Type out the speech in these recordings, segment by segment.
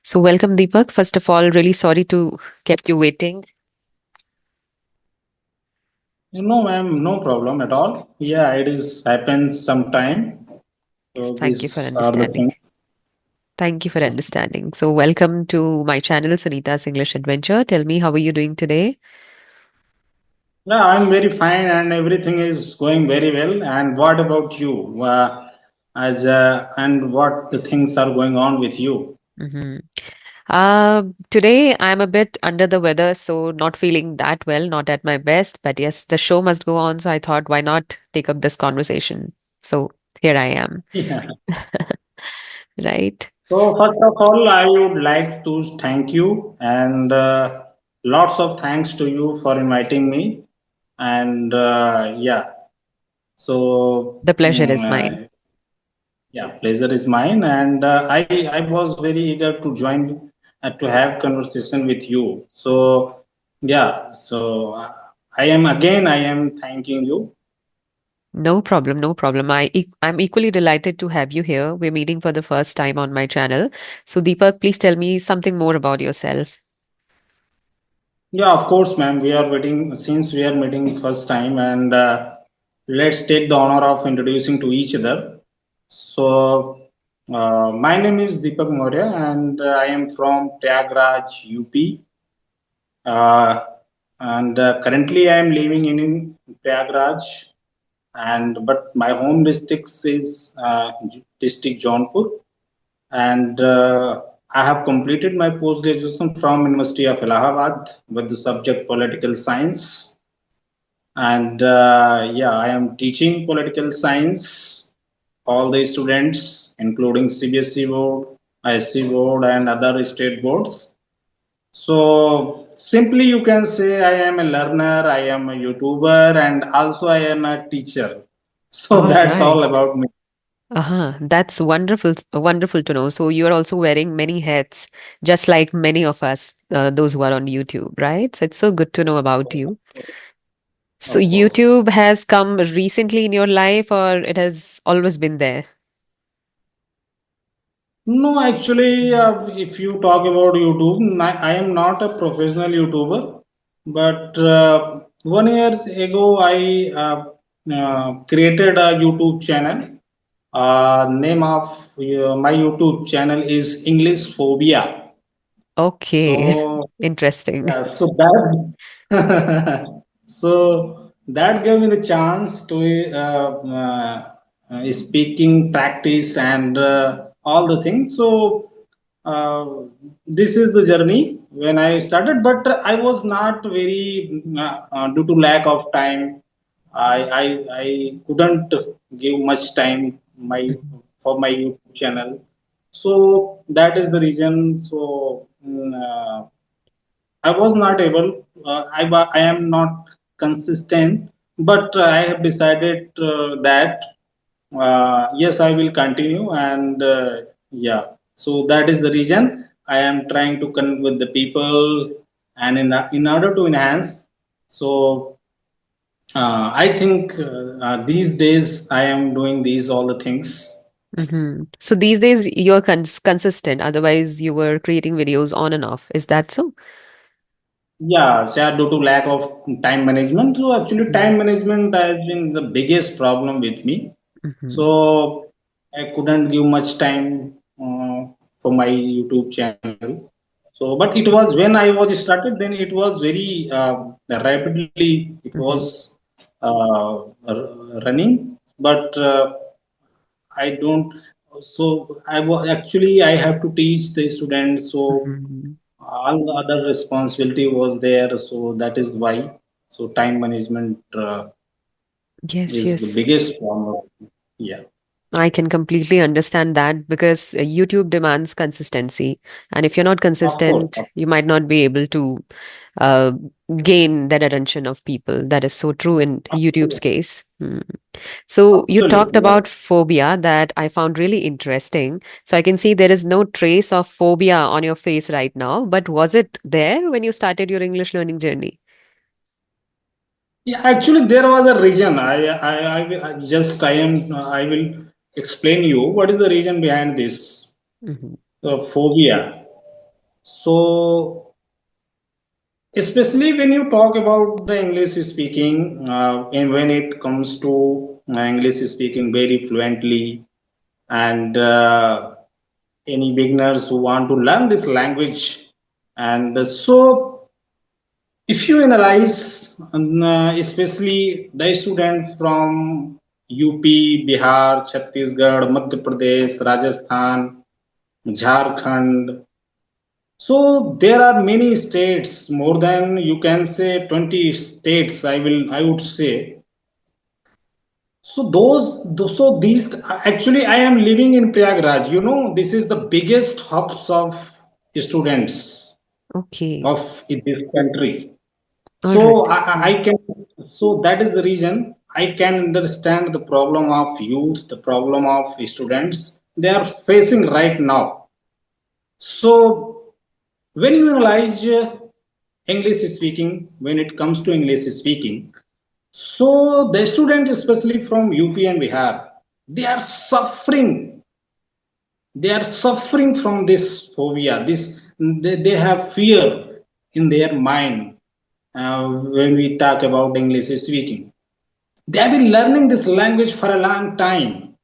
So, welcome, Deepak. First of all, really sorry to kept you waiting. No, ma'am, no problem at all. Yeah, it is happens sometime. Yes, So thank you for these are the understanding. things. Thank you for understanding. So, welcome to my channel, Sunita's English Adventure. Tell me, how are you doing today? Yeah, I'm very fine and everything is going very well. And what about you? As and what the things are going on with you? hmm Today, I'm a bit under the weather, so not feeling that well, not at my best. But yes, the show must go on. So, I thought, why not take up this conversation? So, here I am. Yeah. Right? So first of all, I would like to thank you and lots of thanks to you for inviting me. And yeah, so. The pleasure mm, is mine. Yeah, pleasure is mine, and I was very eager to join to have conversation with you. So yeah, so I am thanking you. No problem, no problem. I'm equally delighted to have you here. We're meeting for the first time on my channel. So, Deepak, please tell me something more about yourself. Yeah, of course, ma'am. We are waiting since we are meeting first time, and let's take the honor of introducing to each other. So my name is Deepak Maurya, and I am from Prayagraj, UP. Uh, and currently, I am living in Prayagraj, and but my home district is district Jaunpur, and I have completed my post graduation from University of Allahabad with the subject political science, and yeah, I am teaching political science all the students, including CBSE board, ISC board, and other state boards. So simply you can say I am a learner, I am a YouTuber, and also I am a teacher. So All that's all right. about me. Uh-huh. That's wonderful, wonderful to know. So, you're also wearing many hats, just like many of us, those who are on YouTube, right? So, it's so good to know about you. So, Of course. YouTube has come recently in your life, or it has always been there? No, actually, if you talk about YouTube, I am not a professional YouTuber, but 1 year ago I created a YouTube channel. Name of my YouTube channel is English Phobia. Okay. So Interesting. yeah, so that so that gave me the chance to speaking practice and all the things. So uh, this is the journey when I started, but I was not very due to lack of time. I couldn't give much time my Mhm. for my YouTube channel. So that is the reason. So I was not able. I am not consistent, but I have decided that yes, I will continue, and yeah. So that is the reason I am trying to connect with the people, and in order to enhance. So I think these days I am doing these all the things. So these days you're consistent. Otherwise, you were creating videos on and off. Is that so? Yeah, so due to lack of time management. So actually, Mm-hmm. time management has been the biggest problem with me. So I couldn't give much time for my YouTube channel. So, but it was when I was started, then it was very rapidly. It Mm-hmm. was running, but I don't. So I was actually I have to teach the students. So Mm-hmm. all the other responsibility was there, so that is why. So time management Yes, is the yes. biggest problem. Yeah, I can completely understand that because YouTube demands consistency. And if you're not of course. consistent, you might not be able to uh, gain that attention of people. That is so true in YouTube's Absolutely. case. So you talked Absolutely, yeah. about phobia that I found really interesting. So I can see there is no trace of phobia on your face right now, but was it there when you started your English learning journey? Yeah, actually, there was a reason. I just I will explain you what is the reason behind this Hmm phobia. So especially when you talk about the English speaking, and when it comes to English speaking very fluently, and any beginners who want to learn this language, and so if you analyze, especially the students from UP, Bihar, Chhattisgarh, Madhya Pradesh, Rajasthan, Jharkhand, so there are many states, more than you can say 20 states. I would say. So so these actually I am living in Prayagraj. You know, this is the biggest hubs of students Okay. of this country. All So right. I can. So that is the reason I can understand the problem of youth, the problem of students they are facing right now. So when you analyze English speaking, when it comes to English speaking, so the students, especially from UP and Bihar, they are suffering. They are suffering from this phobia. They have fear in their mind when we talk about English speaking. They have been learning this language for a long time.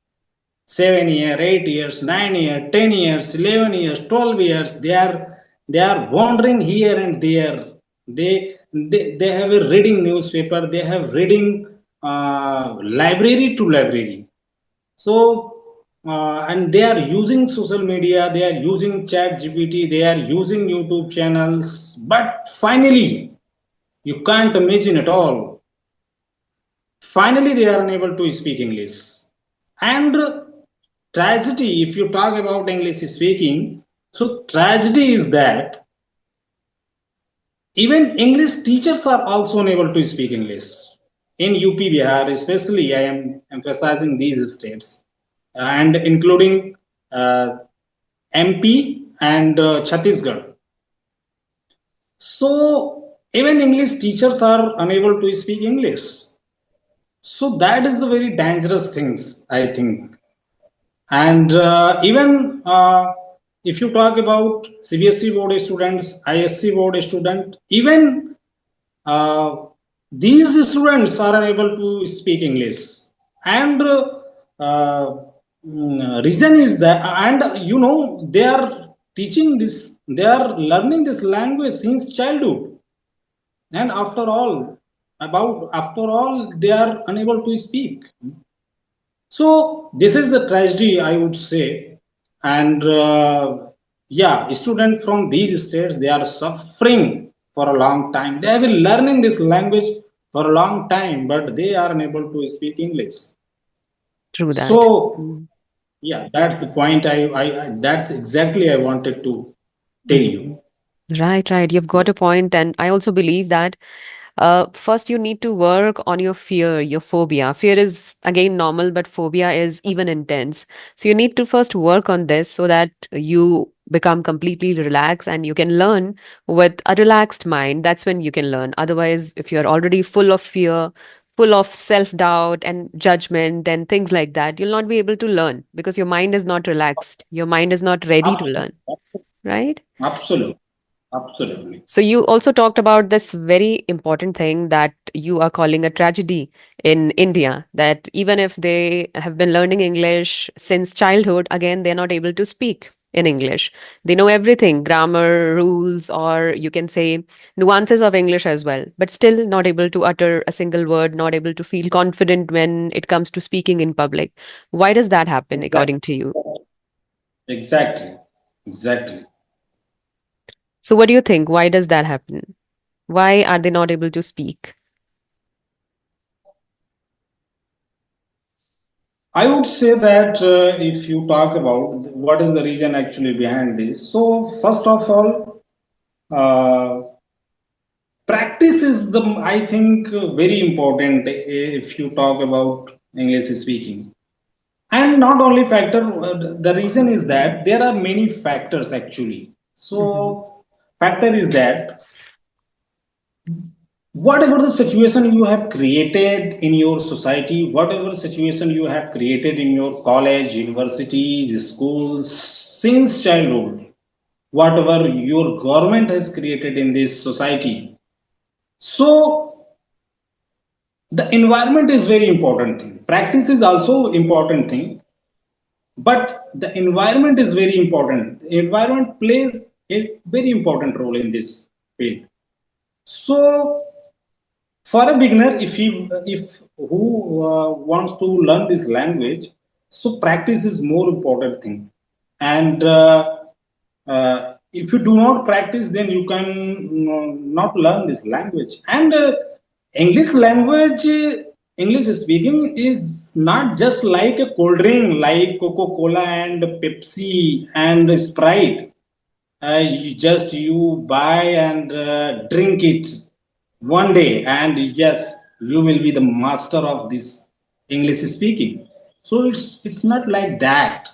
7 years, 8 years, 9 years, 10 years, 11 years, 12 years. They are wandering here and there. They have a reading newspaper. They have reading library to library. So and they are using social media. They are using Chat GPT. They are using YouTube channels. But finally, you can't imagine at all. Finally, they are unable to speak English. And tragedy, if you talk about English speaking, so tragedy is that even English teachers are also unable to speak English. In UP, Bihar, especially, I am emphasizing these states and including MP and Chhattisgarh. So even English teachers are unable to speak English. So that is the very dangerous things, I think. And even if you talk about CBSE board students, ISC board student, even uh, these students are unable to speak English. And reason is that, and you know, they are teaching this, they are learning this language since childhood. And after all, they are unable to speak. So this is the tragedy, I would say, and yeah, students from these states they are suffering for a long time. They have been learning this language for a long time, but they are unable to speak English. True that. So Mm. yeah, that's the point. That's exactly I wanted to tell you. Mhm. Right, right. You've got a point, and I also believe that first you need to work on your fear, your phobia. Fear is again normal, but phobia is even intense. So you need to first work on this so that you become completely relaxed and you can learn with a relaxed mind. That's when you can learn. Otherwise, if you're already full of fear, full of self-doubt and judgment and things like that, you'll not be able to learn because your mind is not relaxed. Your mind is not ready to learn, right? Absolutely, absolutely. So you also talked about this very important thing that you are calling a tragedy in India, that even if they have been learning English since childhood, again, they're not able to speak in English. They know everything, grammar, rules, or you can say nuances of English as well, but still not able to utter a single word, not able to feel confident when it comes to speaking in public. Why does that happen, Exactly, according to you? exactly, exactly. So what do you think? Why does that happen? Why are they not able to speak? I would say that if you talk about what is the reason actually behind this, so first of all, uh, practice is the I think very important if you talk about English speaking. And not only factor, the reason is that there are many factors actually. Hmm. So factor is that whatever the situation you have created in your society, whatever situation you have created in your college, universities, schools, since childhood, whatever your government has created in this society. So the environment is very important thing. Practice is also important thing, but the environment is very important. The environment plays a very important role in this field. So for a beginner, if who wants to learn this language, so practice is more important thing. And if you do not practice, then you can not learn this language. And english language english speaking is not just like a cold drink like coca cola and pepsi and sprite. You buy and drink it one day, and yes, you will be the master of this english speaking. So it's not like that.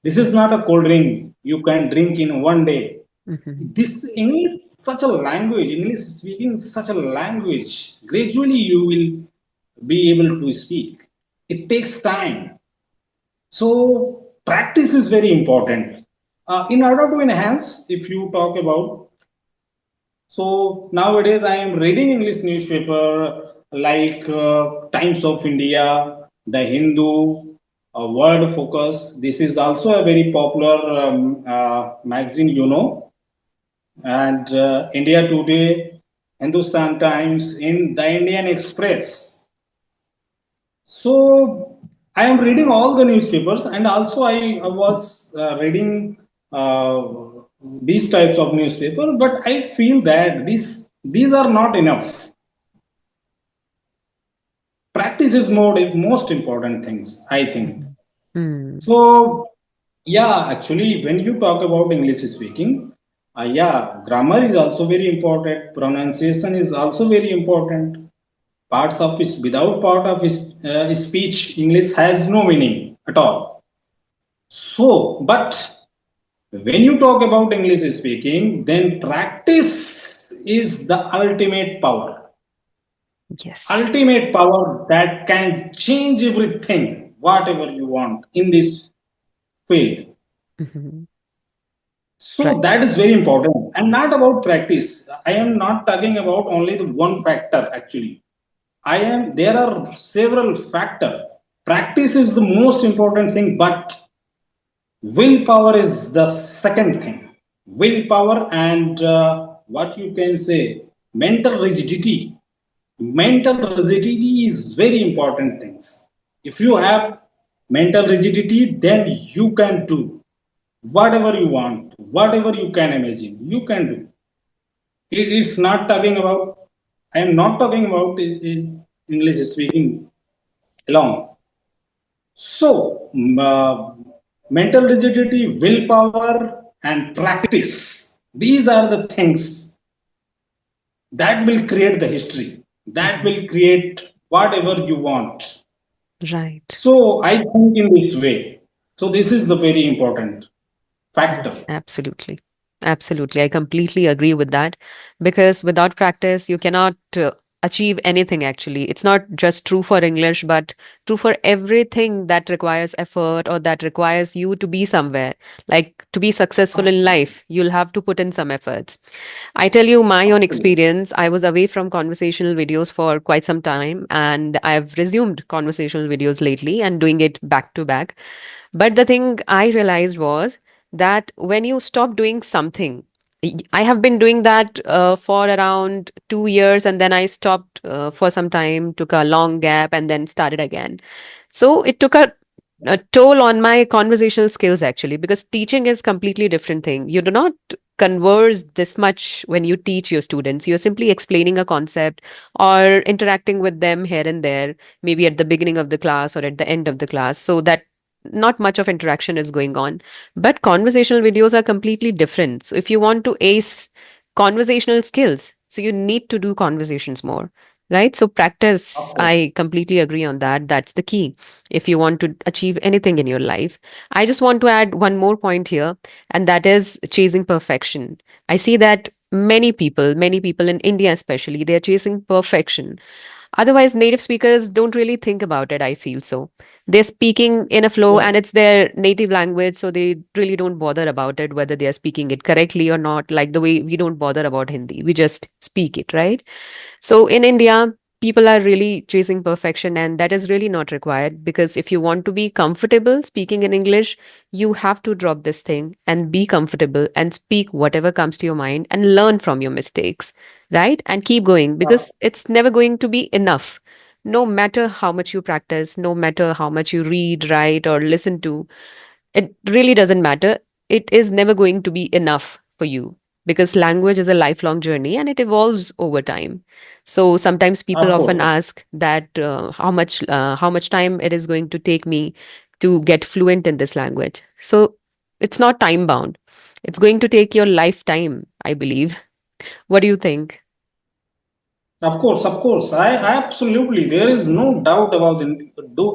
This is not a cold drink you can drink in one day. Hmm. This english is such a language. English speaking is such a language. Gradually you will be able to speak. It takes time. So practice is very important. In order to enhance, if you talk about, so nowadays I am reading English newspaper like Times of India, The Hindu, World Focus. This is also a very popular magazine, you know, and India Today, Hindustan Times, in the Indian Express. So I am reading all the newspapers, and also I was reading uh, these types of newspaper, but I feel that these are not enough. Practice is more most important things, I think. Hmm. So yeah, actually, when you talk about English speaking, yeah, grammar is also very important. Pronunciation is also very important. Parts of his without part of his speech, English has no meaning at all. So, but when you talk about English speaking, then practice is the Yes. ultimate power that can change everything, whatever you want in this field. Hmm. So that Right. is very important, and not about practice. I am not talking about only the one factor actually. There are several factors. Practice is the most important thing, but willpower is the second thing. Willpower and what you can say, mental rigidity. Mental rigidity is very important things. If you have mental rigidity, then you can do whatever you want, whatever you can imagine, you can do. It's not talking about. I am not talking about is English speaking alone. So, mental rigidity, willpower, and practice. These are the things that will create the history, that Hmm. will create whatever you want. Right. So, I think in this way. So, this is the very important Yes, factor. absolutely. Absolutely. I completely agree with that because without practice, you cannot achieve anything actually. It's not just true for English, but true for everything that requires effort or that requires you to be somewhere. Like to be successful in life, you'll have to put in some efforts. I tell you my own Absolutely. experience. I was away from conversational videos for quite some time and I've resumed conversational videos lately and doing it back to back. But the thing I realized was that when you stop doing something, I have been doing that for around 2 years and then I stopped for some time, took a long gap and then started again. So it took a toll on my conversational skills actually, because teaching is completely different thing. You do not converse this much when you teach your students. You're simply explaining a concept or interacting with them here and there, maybe at the beginning of the class or at the end of the class, so that not much of interaction is going on. But conversational videos are completely different. So if you want to ace conversational skills, so you need to do conversations more, right? So Of practice, course. I completely agree on that. That's the key if you want to achieve anything in your life. I just want to add one more point here, and that is chasing perfection. I see that many people in India especially, they are chasing perfection. Otherwise, native speakers don't really think about it, I feel so. They're speaking in a flow Yeah. and it's their native language, so they really don't bother about it, whether they're speaking it correctly or not, like the way we don't bother about Hindi. We just speak it, right? So in India, people are really chasing perfection, and that is really not required because if you want to be comfortable speaking in English, you have to drop this thing and be comfortable and speak whatever comes to your mind and learn from your mistakes, right? And keep going Uh, because it's never going to be enough. No matter how much you practice, no matter how much you read, write, or listen to, it really doesn't matter. It is never going to be enough for you because language is a lifelong journey and it evolves over time. So sometimes people of often course. ask that how much time it is going to take me to get fluent in this language. So it's not time bound. It's going to take your lifetime, I believe. What do you think? Of course. I absolutely. There is no doubt about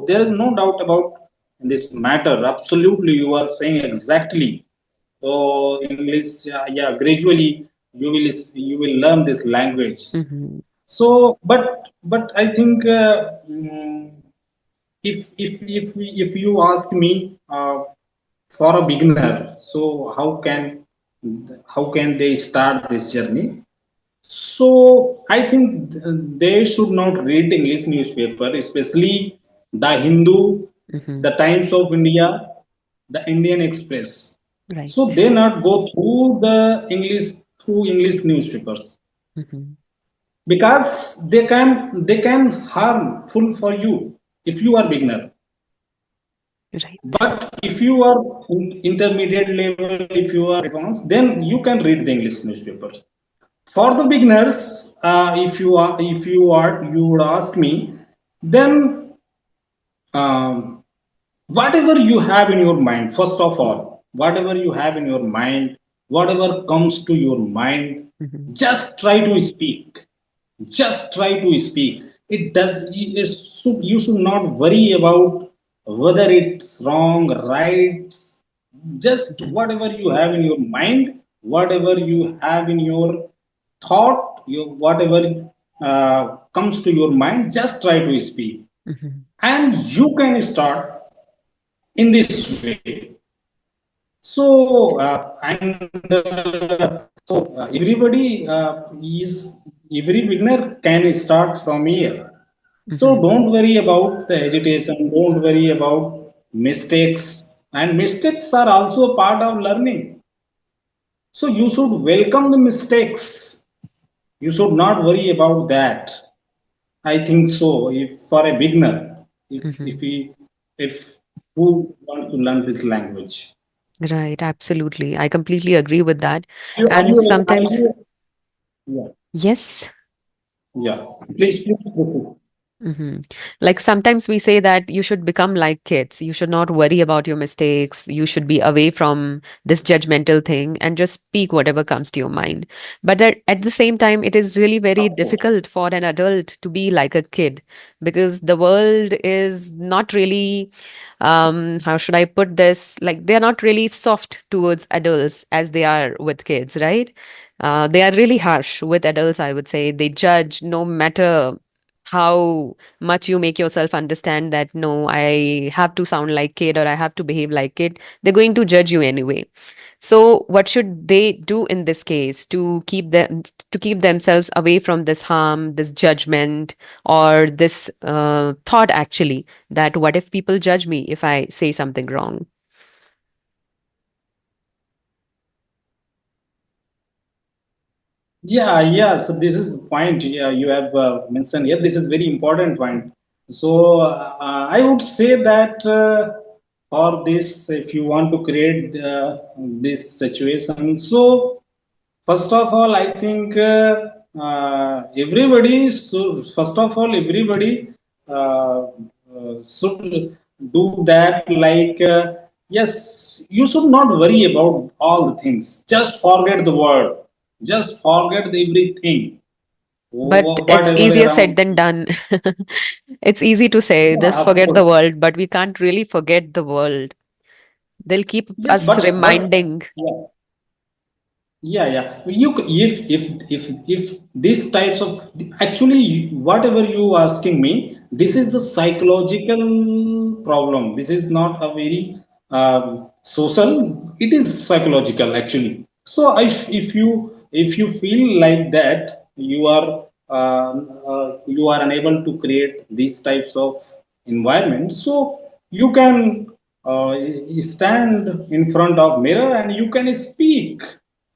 there is no doubt about this matter. Absolutely, you are saying exactly. So English, yeah, gradually you will learn this language. Hmm. So, but I think if you ask me for a beginner, so how can they start this journey? So I think they should not read English newspaper, especially the Hindu, Hmm. the Times of India, the Indian Express. So they Right. not go through the English newspapers Hmm. because they can harmful for you if you are beginner. Right. But if you are intermediate level, if you are advanced, then you can read the English newspapers. For the beginners, if you would ask me, then um, whatever you have in your mind, first of all, whatever you have in your mind, whatever comes to your mind, Hmm. just try to speak. Just try to speak. You should not worry about whether it's wrong, right. Just whatever you have in your mind, whatever you have in your thought, whatever comes to your mind, just try to speak. Hmm. And you can start in this way. So, everybody every beginner can start from here. So Hmm. don't worry about the agitation, don't worry about mistakes. And mistakes are also a part of learning. So you should welcome the mistakes. You should not worry about that. I think so. If for a beginner, if Hmm. he if who wants to learn this language. Right, absolutely. I completely agree with that. Are And sometimes, you yeah, yes. yeah. Please. Hmm. Like sometimes we say that you should become like kids. You should not worry about your mistakes. You should be away from this judgmental thing and just speak whatever comes to your mind. But at the same time, it is really very Of course. difficult for an adult to be like a kid because the world is not really, how should I put this? Like they're not really soft towards adults as they are with kids, right? They are really harsh with adults, I would say. They judge no matter how much you make yourself understand that no, I have to sound like kid or I have to behave like kid, they're going to judge you anyway. So what should they do in this case to keep themselves away from this harm, this judgment, or this thought actually that what if people judge me if I say something wrong? Yeah. So this is the point you have mentioned here. This is very important point. So I would say that for this, if you want to create this situation, so first of all, I think everybody should do that. Like, yes, you should not worry about all the things. Just forget the word. Just forget everything. But it's Whatever easier said around. than done. It's easy to say Yeah, just of forget the course. world, but we can't really forget the world. They'll keep Yes, us but reminding. yeah. Yeah, yeah. If these types of, actually, whatever you asking me, this is the psychological problem. This is not a very social. It is psychological actually. So if you feel like that you are unable to create these types of environments, so you can stand in front of mirror and you can speak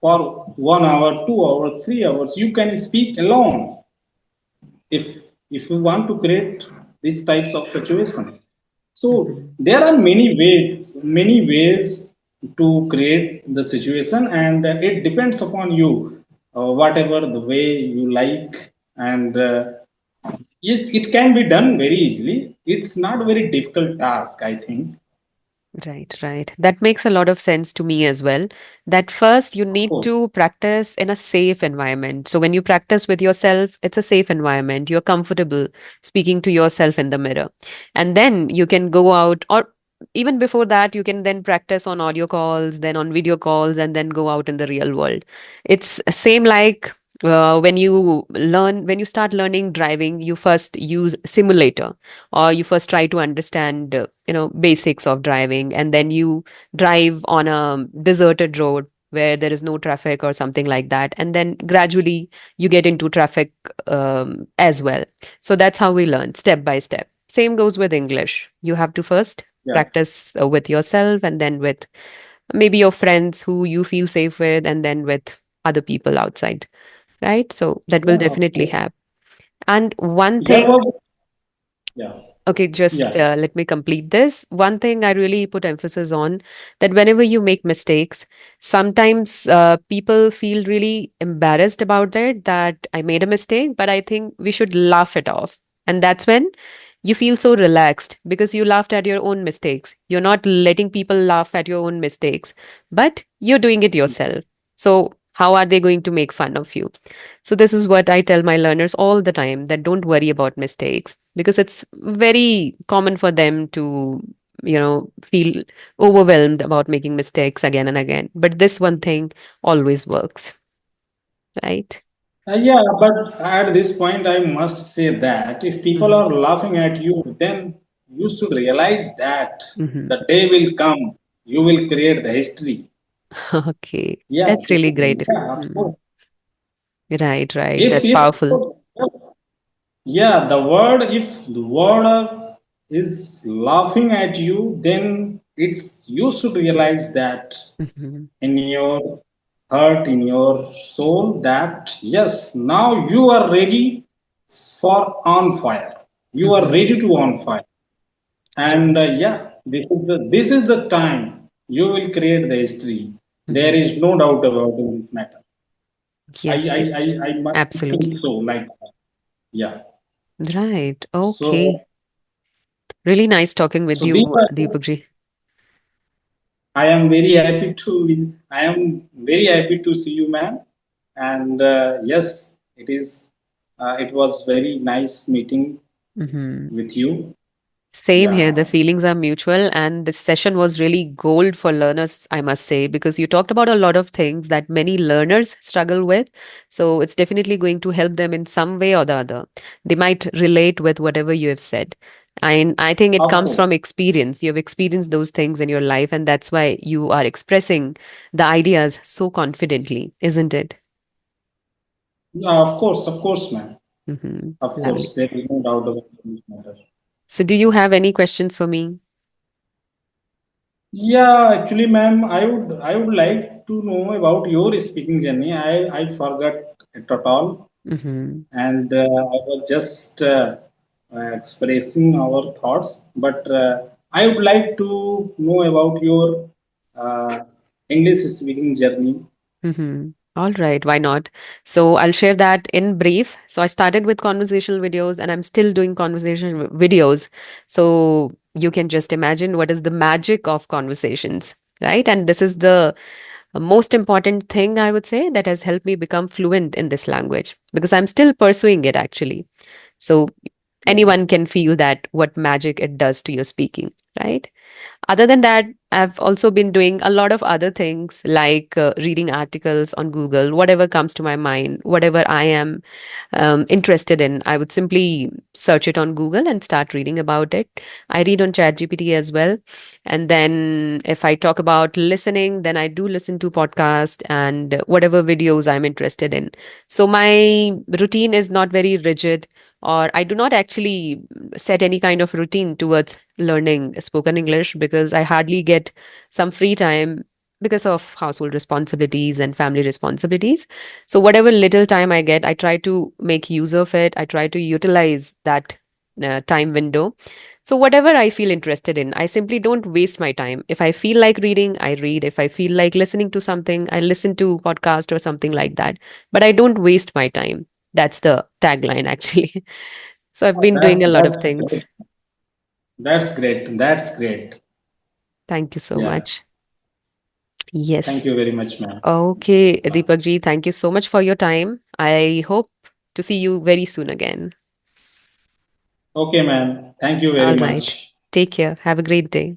for 1 hour, 2 hours, 3 hours. You can speak alone if if you want to create these types of situation. So Mhm. there are many ways to create the situation, and it depends upon you, whatever the way you like, and it can be done very easily. It's not a very difficult task, I think. Right, right. That makes a lot of sense to me as well. That first you Of need course. to practice in a safe environment. So when you practice with yourself, it's a safe environment. You're comfortable speaking to yourself in the mirror. And then you can go out, or even before that, you can then practice on audio calls, then on video calls, and then go out in the real world. It's same like when you start learning driving, you first use simulator, or you first try to understand basics of driving, and then you drive on a deserted road where there is no traffic or something like that, and then gradually you get into traffic as well. So that's how we learn, step by step. Same goes with English. You have to first Yeah. practice with yourself, and then with maybe your friends who you feel safe with, and then with other people outside, right? So that will Yeah, of definitely course. have. And one There thing. was, yeah, Okay, just yeah. let me complete this. One thing I really put emphasis on, that whenever you make mistakes, sometimes people feel really embarrassed about it, that I made a mistake, but I think we should laugh it off. And that's when you feel so relaxed because you laughed at your own mistakes. You're not letting people laugh at your own mistakes, but you're doing it yourself. So, how are they going to make fun of you? So this is what I tell my learners all the time, that don't worry about mistakes, because it's very common for them to, feel overwhelmed about making mistakes again and again. But this one thing always works, right? Yeah, but at this point, I must say that if people Hmm. are laughing at you, then you should realize that Hmm. the day will come, you will create the history. Okay, Yeah, that's really great. yeah, of Mm. course. Right, right. If That's if powerful. yeah, if the word is laughing at you, then it's you should realize that Hmm. in your heart, in your soul, that yes, now you are ready for on fire. You are Hmm. ready to on fire, and Right. yeah, this is the time you will create the history. There Hmm. is no doubt about in this matter. I Yes, I I, yes. I must think Absolutely. so. Like yeah. Right. So Okay. Really nice talking with so these you, are. Deepakji. I am very happy to. I am very happy to see you, ma'am. And yes, it is. It was very nice meeting Hmm. with you. Same here. Yeah, The feelings are mutual, and this session was really gold for learners, I must say, because you talked about a lot of things that many learners struggle with. So it's definitely going to help them in some way or the other. They might relate with whatever you have said. And I think it of comes course. from experience. You've experienced those things in your life, and that's why you are expressing the ideas so confidently, isn't it? Yeah, of course, ma'am. Hmm. Of Lovely. course, there is no doubt about this matter. So, do you have any questions for me? Yeah, actually, ma'am, I would like to know about your speaking journey. I forgot it at all, Hmm. and I was just expressing our thoughts. But I would like to know about your uh, English speaking journey. Mm-hmm. All right, why not? So I'll share that in brief. So I started with conversational videos, and I'm still doing conversation videos. So you can just imagine what is the magic of conversations, right? And this is the most important thing, I would say, that has helped me become fluent in this language, because I'm still pursuing it actually. So Yeah, anyone can feel that what magic it does to your speaking, right? Other than that, I've also been doing a lot of other things like reading articles on Google, whatever comes to my mind, whatever I am interested in. I would simply search it on Google and start reading about it. I read on ChatGPT as well. And then if I talk about listening, then I do listen to podcasts and whatever videos I'm interested in. So my routine is not very rigid, or I do not actually set any kind of routine towards learning spoken English because I hardly get some free time because of household responsibilities and family responsibilities. So, whatever little time I get, I try to make use of it. I try to utilize that time window. So, whatever I feel interested in, I simply don't waste my time. If I feel like reading, I read. If I feel like listening to something, I listen to podcast or something like that. But I don't waste my time. That's the tagline, actually. So, I've been doing a lot of That's things. great. That's great. That's great. Thank you so Yeah. much. Yes. Thank you very much, ma'am. Okay, Deepak ji, thank you so much for your time. I hope to see you very soon again. Okay, ma'am. Thank you very All right. much. Take care. Have a great day.